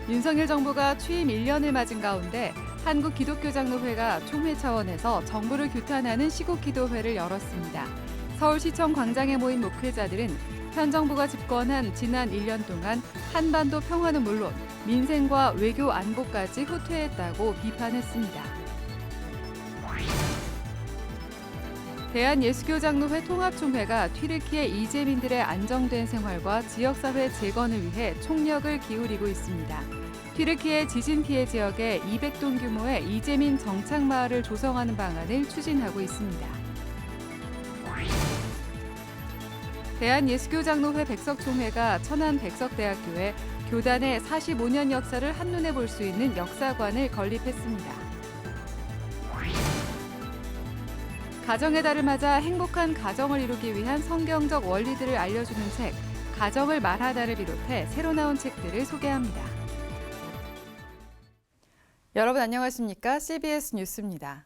윤석열 정부가 취임 1년을 맞은 가운데 한국기독교장로회가 총회 차원에서 정부를 규탄하는 시국기도회를 열었습니다. 서울시청 광장에 모인 목회자들은 현 정부가 집권한 지난 1년 동안 한반도 평화는 물론 민생과 외교 안보까지 후퇴했다고 비판했습니다. 대한예수교장로회 통합총회가 튀르키예 이재민들의 안정된 생활과 지역사회 재건을 위해 총력을 기울이고 있습니다. 튀르키예 지진 피해 지역에 200동 규모의 이재민 정착마을을 조성하는 방안을 추진하고 있습니다. 대한예수교장로회 백석총회가 천안 백석대학교에 교단의 45년 역사를 한눈에 볼 수 있는 역사관을 건립했습니다. 가정의 달을 맞아 행복한 가정을 이루기 위한 성경적 원리들을 알려주는 책, 가정을 말하다를 비롯해 새로 나온 책들을 소개합니다. 여러분 안녕하십니까? CBS 뉴스입니다.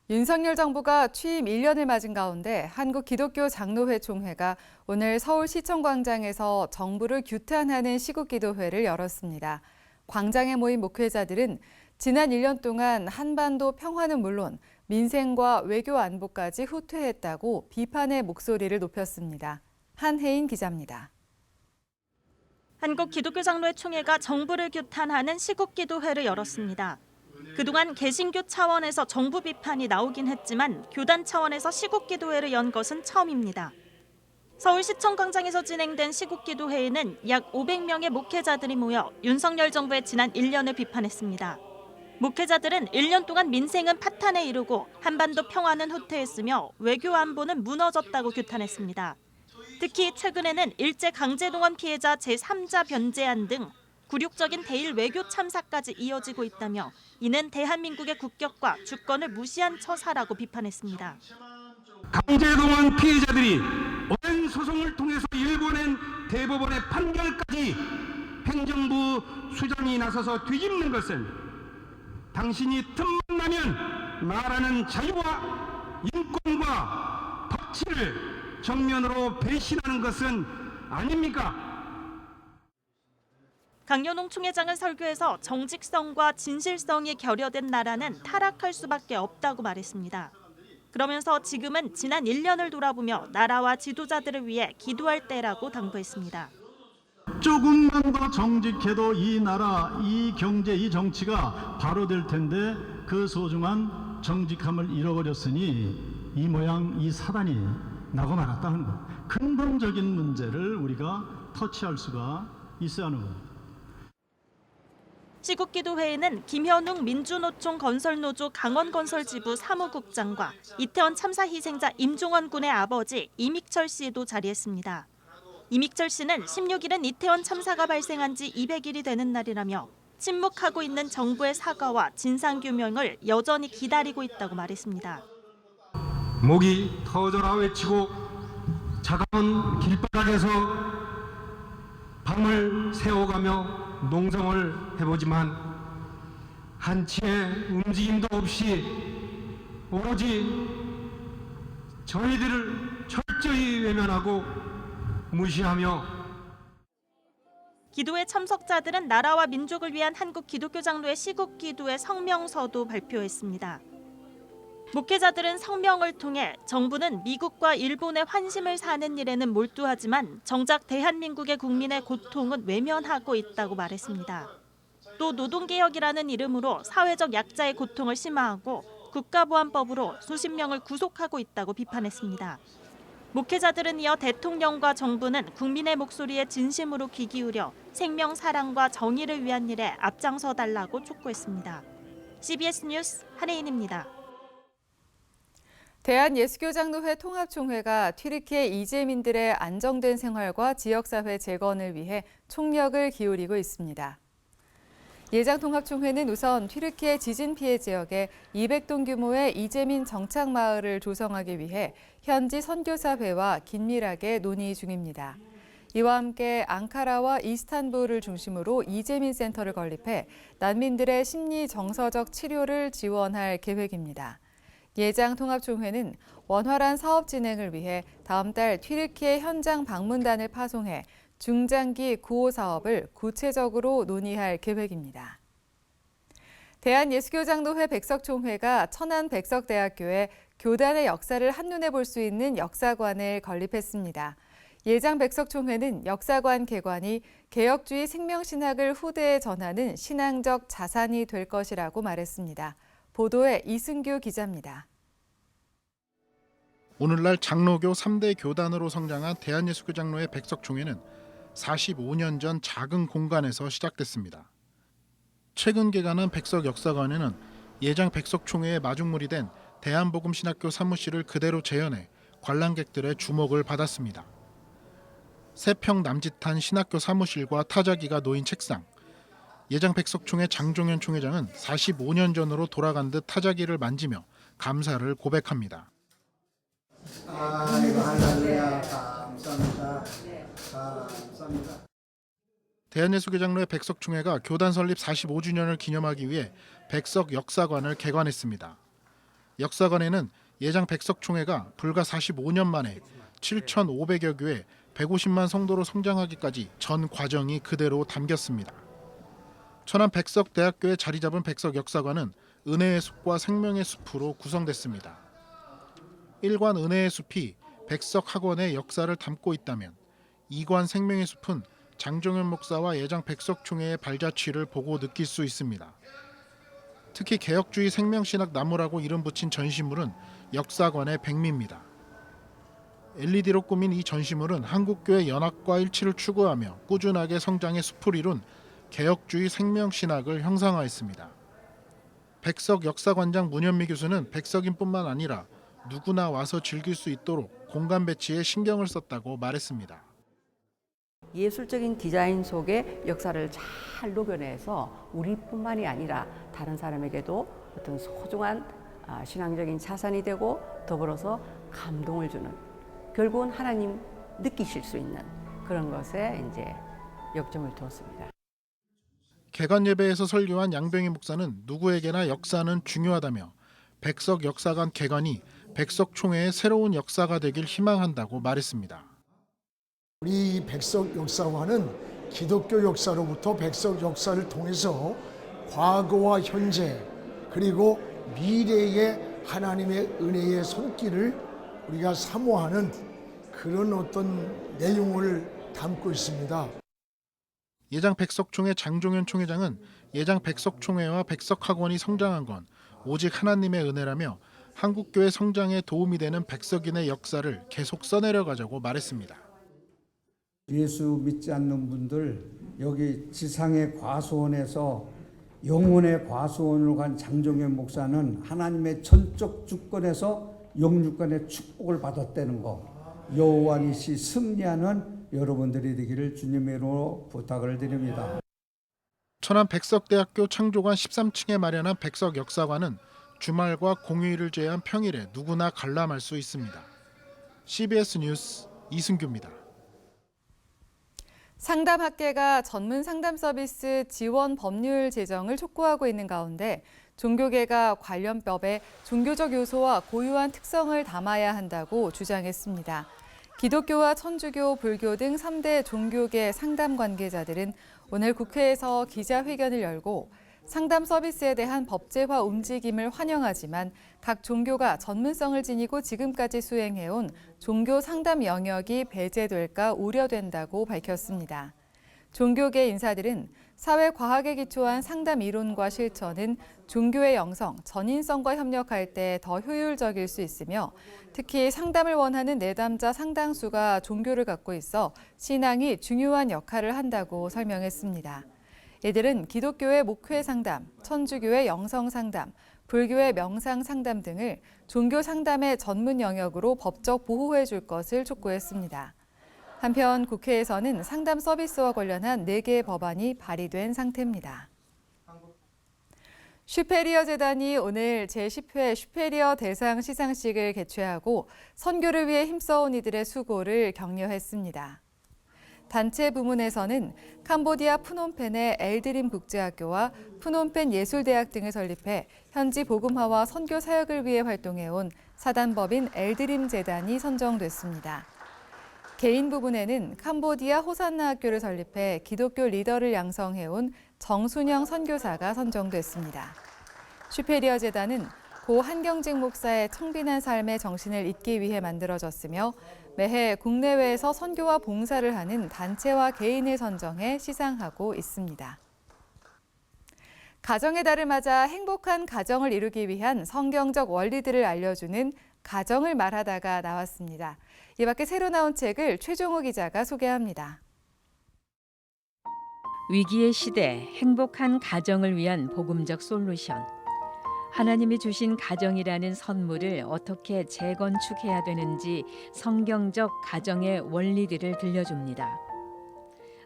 윤석열 정부가 취임 1년을 맞은 가운데 한국기독교장로회 총회가 오늘 서울시청광장에서 정부를 규탄하는 시국기도회를 열었습니다. 광장에 모인 목회자들은 지난 1년 동안 한반도 평화는 물론 민생과 외교 안보까지 후퇴했다고 비판의 목소리를 높였습니다. 한혜인 기자입니다. 한국기독교장로회 총회가 정부를 규탄하는 시국기도회를 열었습니다. 그동안 개신교 차원에서 정부 비판이 나오긴 했지만 교단 차원에서 시국기도회를 연 것은 처음입니다. 서울시청 광장에서 진행된 시국기도회에는 약 500명의 목회자들이 모여 윤석열 정부의 지난 1년을 비판했습니다. 목회자들은 1년 동안 민생은 파탄에 이르고 한반도 평화는 후퇴했으며 외교 안보는 무너졌다고 규탄했습니다. 특히 최근에는 일제강제동원 피해자 제3자 변제안 등 굴욕적인 대일 외교 참사까지 이어지고 있다며 이는 대한민국의 국격과 주권을 무시한 처사라고 비판했습니다. 강제동원 피해자들이 오랜 소송을 통해서 일궈낸 대법원의 판결까지 행정부 수장이 나서서 뒤집는 것은 당신이 틈만 나면 말하는 자유와 인권과 법치를 정면으로 배신하는 것은 아닙니까? 강연홍 총회장은 설교에서 정직성과 진실성이 결여된 나라는 타락할 수밖에 없다고 말했습니다. 그러면서 지금은 지난 1년을 돌아보며 나라와 지도자들을 위해 기도할 때라고 당부했습니다. 조금만 더 정직해도 이 나라, 이 경제, 이 정치가 바로 될 텐데 그 소중한 정직함을 잃어버렸으니 이 모양 이 사단이 나고 말았다는 것. 근본적인 문제를 우리가 터치할 수가 있어야 하는 겁니다. 시국기도회에는 김현웅 민주노총 건설노조 강원건설지부 사무국장과 이태원 참사 희생자 임종원 군의 아버지 이믹철 씨도 자리했습니다. 이믹철 씨는 16일은 이태원 참사가 발생한 지 200일이 되는 날이라며 침묵하고 있는 정부의 사과와 진상규명을 여전히 기다리고 있다고 말했습니다. 목이 터져라 외치고 차가운 길바닥에서 밤을 새워가며 농성을 해보지만 한치의 움직임도 없이 오로지 저희들을 철저히 외면하고 무시하며 기도회 참석자들은 나라와 민족을 위한 한국기독교장로회 시국기도회 성명서도 발표했습니다. 목회자들은 성명을 통해 정부는 미국과 일본의 환심을 사는 일에는 몰두하지만 정작 대한민국의 국민의 고통은 외면하고 있다고 말했습니다. 또 노동개혁이라는 이름으로 사회적 약자의 고통을 심화하고 국가보안법으로 수십 명을 구속하고 있다고 비판했습니다. 목회자들은 이어 대통령과 정부는 국민의 목소리에 진심으로 귀 기울여 생명 사랑과 정의를 위한 일에 앞장서 달라고 촉구했습니다. CBS 뉴스 한혜인입니다. 대한예수교장로회 통합총회가 튀르키예 이재민들의 안정된 생활과 지역사회 재건을 위해 총력을 기울이고 있습니다. 예장통합총회는 우선 튀르키예 지진 피해 지역에 200동 규모의 이재민 정착마을을 조성하기 위해 현지 선교사회와 긴밀하게 논의 중입니다. 이와 함께 앙카라와 이스탄불을 중심으로 이재민 센터를 건립해 난민들의 심리 정서적 치료를 지원할 계획입니다. 예장통합총회는 원활한 사업 진행을 위해 다음 달 튀르키예 현장 방문단을 파송해 중장기 구호 사업을 구체적으로 논의할 계획입니다. 대한예수교장로회 백석총회가 천안백석대학교에 교단의 역사를 한눈에 볼 수 있는 역사관을 건립했습니다. 예장 백석총회는 역사관 개관이 개혁주의 생명신학을 후대에 전하는 신앙적 자산이 될 것이라고 말했습니다. 보도에 이승규 기자입니다. 오늘날 장로교 3대 교단으로 성장한 대한예수교장로회 백석총회는 45년 전 작은 공간에서 시작됐습니다. 최근 개관한 백석역사관에는 예장 백석총회의 마중물이 된 대한복음신학교 사무실을 그대로 재현해 관람객들의 주목을 받았습니다. 3평 남짓한 신학교 사무실과 타자기가 놓인 책상, 예장 백석총회 장종현 총회장은 45년 전으로 돌아간 듯 타자기를 만지며 감사를 고백합니다. 아이고 할렐루야 감사합니다. 감사합니다. 대한예수교장로회 백석총회가 교단 설립 45주년을 기념하기 위해 백석역사관을 개관했습니다. 역사관에는 예장 백석총회가 불과 45년 만에 7,500여 교회 150만 성도로 성장하기까지 전 과정이 그대로 담겼습니다. 천안 백석대학교에 자리 잡은 백석역사관은 은혜의 숲과 생명의 숲으로 구성됐습니다. 일관 은혜의 숲이 백석학원의 역사를 담고 있다면 이관 생명의 숲은 장종현 목사와 예장 백석총회의 발자취를 보고 느낄 수 있습니다. 특히 개혁주의 생명신학 나무라고 이름 붙인 전시물은 역사관의 백미입니다. LED로 꾸민 이 전시물은 한국교회 연합과 일치를 추구하며 꾸준하게 성장의 숲을 이룬 개혁주의 생명신학을 형상화했습니다. 백석 역사관장 문현미 교수는 백석인뿐만 아니라 누구나 와서 즐길 수 있도록 공간 배치에 신경을 썼다고 말했습니다. 예술적인 디자인 속에 역사를 잘 녹여내서 우리뿐만이 아니라 다른 사람에게도 어떤 소중한 신앙적인 자산이 되고 더불어서 감동을 주는, 결국은 하나님 느끼실 수 있는 그런 것에 이제 역점을 두었습니다. 개관 예배에서 설교한 양병희 목사는 누구에게나 역사는 중요하다며 백석 역사관 개관이 백석총회의 새로운 역사가 되길 희망한다고 말했습니다. 우리 백석 역사관은 기독교 역사로부터 백석 역사를 통해서 과거와 현재 그리고 미래의 하나님의 은혜의 손길을 우리가 사모하는 그런 어떤 내용을 담고 있습니다. 예장 백석총회 장종현 총회장은 예장 백석총회와 백석학원이 성장한 건 오직 하나님의 은혜라며 한국교회 성장에 도움이 되는 백석인의 역사를 계속 써내려가자고 말했습니다. 예수 믿지 않는 분들, 여기 지상의 과수원에서 영혼의 과수원으로 간 장종현 목사는 하나님의 전적 주권에서 영주권의 축복을 받았다는 거, 여호와니시 승리하는 여러분들이 되기를 주님의 이름으로 부탁을 드립니다. 천안 백석대학교 창조관 13층에 마련한 백석역사관은 주말과 공휴일을 제외한 평일에 누구나 관람할 수 있습니다. CBS 뉴스 이승규입니다. 상담학계가 전문 상담 서비스 지원 법률 제정을 촉구하고 있는 가운데 종교계가 관련법에 종교적 요소와 고유한 특성을 담아야 한다고 주장했습니다. 기독교와 천주교, 불교 등 3대 종교계 상담 관계자들은 오늘 국회에서 기자회견을 열고 상담 서비스에 대한 법제화 움직임을 환영하지만 각 종교가 전문성을 지니고 지금까지 수행해온 종교 상담 영역이 배제될까 우려된다고 밝혔습니다. 종교계 인사들은 사회과학에 기초한 상담 이론과 실천은 종교의 영성, 전인성과 협력할 때 더 효율적일 수 있으며 특히 상담을 원하는 내담자 상당수가 종교를 갖고 있어 신앙이 중요한 역할을 한다고 설명했습니다. 이들은 기독교의 목회 상담, 천주교의 영성 상담, 불교의 명상 상담 등을 종교 상담의 전문 영역으로 법적 보호해 줄 것을 촉구했습니다. 한편 국회에서는 상담 서비스와 관련한 4개의 법안이 발의된 상태입니다. 슈페리어 재단이 오늘 제10회 슈페리어 대상 시상식을 개최하고 선교를 위해 힘써온 이들의 수고를 격려했습니다. 단체 부문에서는 캄보디아 프놈펜의 엘드림 국제학교와 프놈펜 예술대학 등을 설립해 현지 복음화와 선교 사역을 위해 활동해온 사단법인 엘드림 재단이 선정됐습니다. 개인 부분에는 캄보디아 호산나 학교를 설립해 기독교 리더를 양성해온 정순영 선교사가 선정됐습니다. 슈페리어 재단은 고 한경직 목사의 청빈한 삶의 정신을 잇기 위해 만들어졌으며 매해 국내외에서 선교와 봉사를 하는 단체와 개인을 선정해 시상하고 있습니다. 가정의 달을 맞아 행복한 가정을 이루기 위한 성경적 원리들을 알려주는 가정을 말하다가 나왔습니다. 이 밖에 새로 나온 책을 최종호 기자가 소개합니다. 위기의 시대, 행복한 가정을 위한 복음적 솔루션. 하나님이 주신 가정이라는 선물을 어떻게 재건축해야 되는지 성경적 가정의 원리들을 들려줍니다.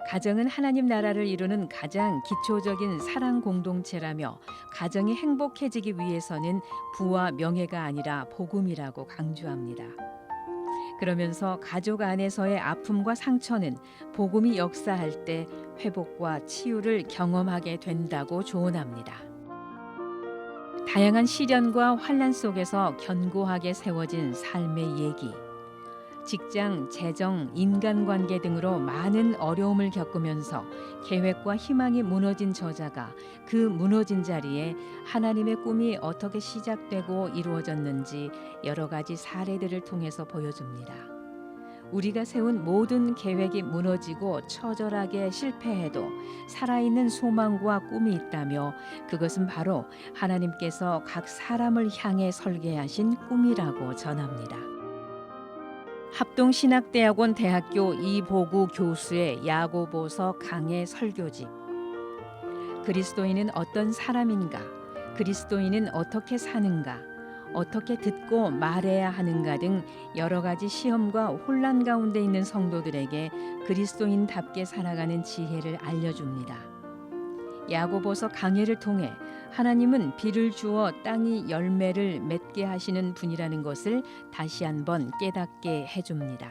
가정은 하나님 나라를 이루는 가장 기초적인 사랑 공동체라며 가정이 행복해지기 위해서는 부와 명예가 아니라 복음이라고 강조합니다. 그러면서 가족 안에서의 아픔과 상처는 복음이 역사할 때 회복과 치유를 경험하게 된다고 조언합니다. 다양한 시련과 환난 속에서 견고하게 세워진 삶의 얘기. 직장, 재정, 인간관계 등으로 많은 어려움을 겪으면서 계획과 희망이 무너진 저자가 그 무너진 자리에 하나님의 꿈이 어떻게 시작되고 이루어졌는지 여러 가지 사례들을 통해서 보여줍니다. 우리가 세운 모든 계획이 무너지고 처절하게 실패해도 살아있는 소망과 꿈이 있다며 그것은 바로 하나님께서 각 사람을 향해 설계하신 꿈이라고 전합니다. 합동신학대학원 대학교 이보구 교수의 야고보서 강해 설교집. 그리스도인은 어떤 사람인가? 그리스도인은 어떻게 사는가? 어떻게 듣고 말해야 하는가 등 여러 가지 시험과 혼란 가운데 있는 성도들에게 그리스도인답게 살아가는 지혜를 알려줍니다. 야고보서 강해를 통해 하나님은 비를 주어 땅이 열매를 맺게 하시는 분이라는 것을 다시 한번 깨닫게 해줍니다.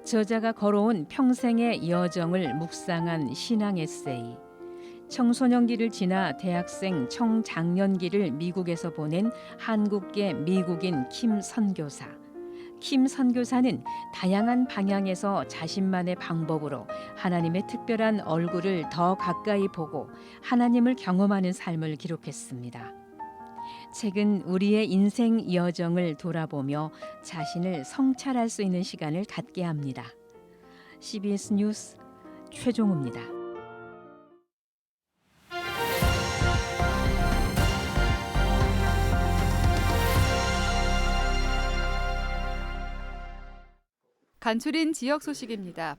저자가 걸어온 평생의 여정을 묵상한 신앙 에세이. 청소년기를 지나 대학생 청장년기를 미국에서 보낸 한국계 미국인 킴 선교사. 킴 선교사는 다양한 방향에서 자신만의 방법으로 하나님의 특별한 얼굴을 더 가까이 보고 하나님을 경험하는 삶을 기록했습니다. 책은 우리의 인생 여정을 돌아보며 자신을 성찰할 수 있는 시간을 갖게 합니다. CBS 뉴스 최종우입니다. 간추린 지역 소식입니다.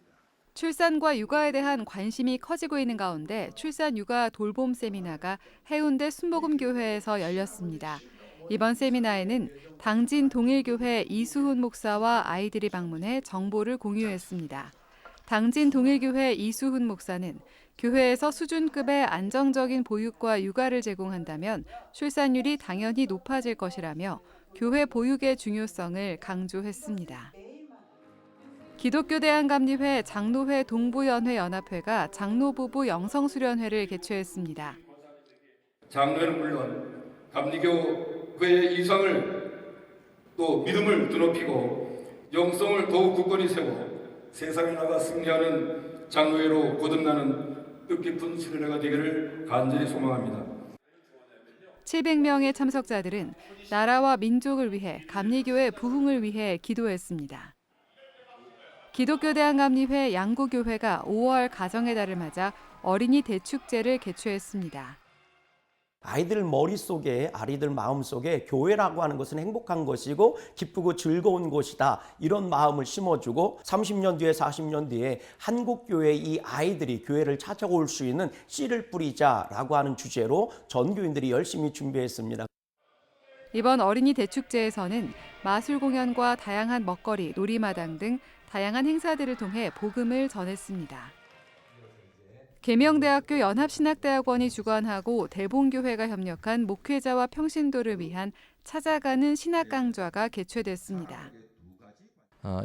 출산과 육아에 대한 관심이 커지고 있는 가운데 출산 육아 돌봄 세미나가 해운대 순복음교회에서 열렸습니다. 이번 세미나에는 당진 동일교회 이수훈 목사와 아이들이 방문해 정보를 공유했습니다. 당진 동일교회 이수훈 목사는 교회에서 수준급의 안정적인 보육과 육아를 제공한다면 출산율이 당연히 높아질 것이라며 교회 보육의 중요성을 강조했습니다. 기독교대한감리회 장로회 동부연회 연합회가 장로부부 영성수련회를 개최했습니다. 장로회는 물론 감리교 회의 이상을 또 믿음을 드높이고 영성을 더욱 굳건히 세워 세상에 나가 승리하는 장로회로 거듭나는 뜻깊은 수련회가 되기를 간절히 소망합니다. 700명의 참석자들은 나라와 민족을 위해 감리교의 부흥을 위해 기도했습니다. 기독교대한감리회 양구교회가 5월 가정의 달을 맞아 어린이 대축제를 개최했습니다. 아이들 머릿속에, 아이들 마음속에 교회라고 하는 것은 행복한 것이고 기쁘고 즐거운 곳이다. 이런 마음을 심어주고 30년 뒤에 40년 뒤에 한국교회 이 아이들이 교회를 찾아올 수 있는 씨를 뿌리자라고 하는 주제로 전교인들이 열심히 준비했습니다. 이번 어린이 대축제에서는 마술 공연과 다양한 먹거리, 놀이마당 등 다양한 행사들을 통해 복음을 전했습니다. 계명대학교 연합신학대학원이 주관하고 대봉교회가 협력한 목회자와 평신도를 위한 찾아가는 신학 강좌가 개최됐습니다.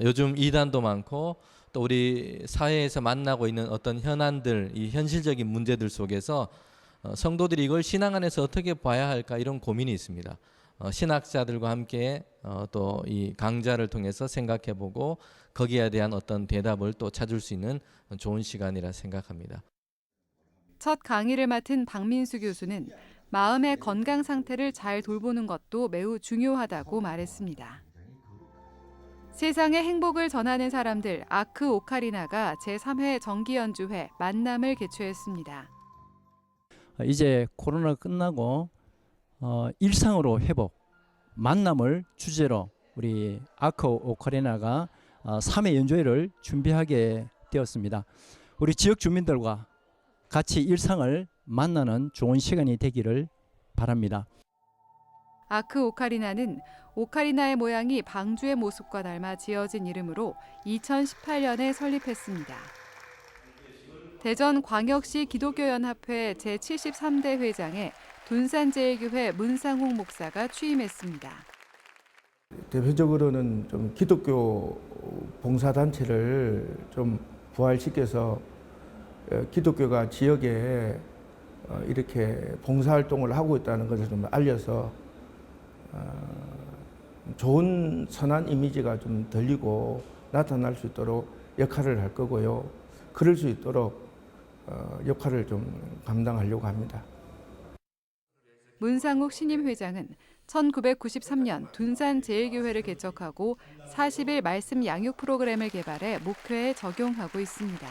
요즘 이단도 많고 또 우리 사회에서 만나고 있는 어떤 현안들, 이 현실적인 문제들 속에서 성도들이 이걸 신앙 안에서 어떻게 봐야 할까 이런 고민이 있습니다. 신학자들과 함께 또 이 강좌를 통해서 생각해보고 거기에 대한 어떤 대답을 또 찾을 수 있는 좋은 시간이라 생각합니다. 첫 강의를 맡은 박민수 교수는 마음의 건강 상태를 잘 돌보는 것도 매우 중요하다고 말했습니다. 세상의 행복을 전하는 사람들 아크 오카리나가 제3회 정기연주회 만남을 개최했습니다. 이제 코로나 끝나고 일상으로 회복, 만남을 주제로 우리 아크 오카리나가 3회 연주회를 준비하게 되었습니다. 우리 지역 주민들과 같이 일상을 만나는 좋은 시간이 되기를 바랍니다. 아크 오카리나는 오카리나의 모양이 방주의 모습과 닮아 지어진 이름으로 2018년에 설립했습니다. 대전광역시 기독교연합회 제73대 회장에 둔산제일교회 문상홍 목사가 취임했습니다. 대표적으로는 좀 기독교 봉사단체를 좀 부활시켜서 기독교가 지역에 이렇게 봉사활동을 하고 있다는 것을 좀 알려서 좋은 선한 이미지가 좀 들리고 나타날 수 있도록 역할을 할 거고요. 그럴 수 있도록 역할을 좀 감당하려고 합니다. 문상욱 신임 회장은 1993년 둔산제일교회를 개척하고 40일 말씀 양육 프로그램을 개발해 목회에 적용하고 있습니다.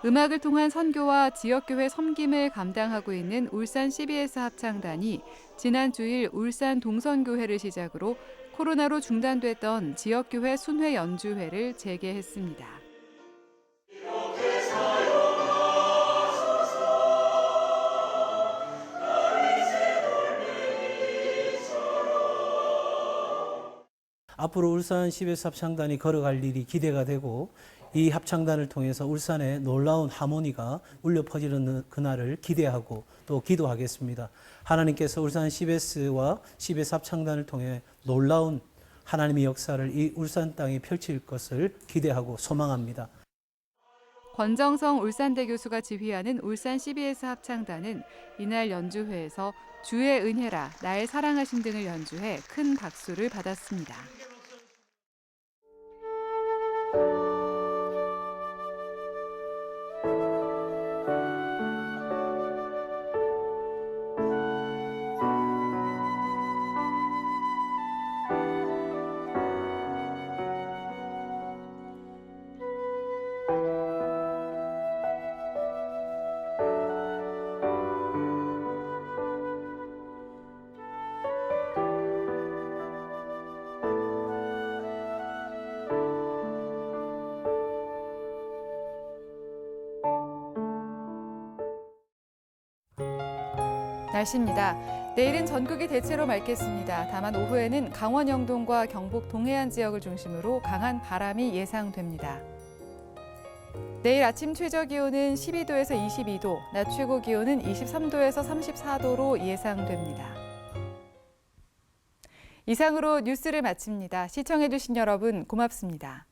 음악을 통한 선교와 지역교회 섬김을 감당하고 있는 울산 CBS 합창단이 지난 주일 울산 동선교회를 시작으로 코로나로 중단됐던 지역교회 순회 연주회를 재개했습니다. 앞으로 울산 CBS 합창단이 걸어갈 일이 기대가 되고 이 합창단을 통해서 울산의 놀라운 하모니가 울려 퍼지는 그날을 기대하고 또 기도하겠습니다. 하나님께서 울산 CBS와 CBS 합창단을 통해 놀라운 하나님의 역사를 이 울산 땅에 펼칠 것을 기대하고 소망합니다. 권정성 울산대 교수가 지휘하는 울산 CBS 합창단은 이날 연주회에서 주의 은혜라, 날 사랑하심 등을 연주해 큰 박수를 받았습니다. 날씨입니다. 내일은 전국이 대체로 맑겠습니다. 다만 오후에는 강원 영동과 경북 동해안 지역을 중심으로 강한 바람이 예상됩니다. 내일 아침 최저 기온은 12도에서 22도, 낮 최고 기온은 23도에서 34도로 예상됩니다. 이상으로 뉴스를 마칩니다. 시청해주신 여러분 고맙습니다.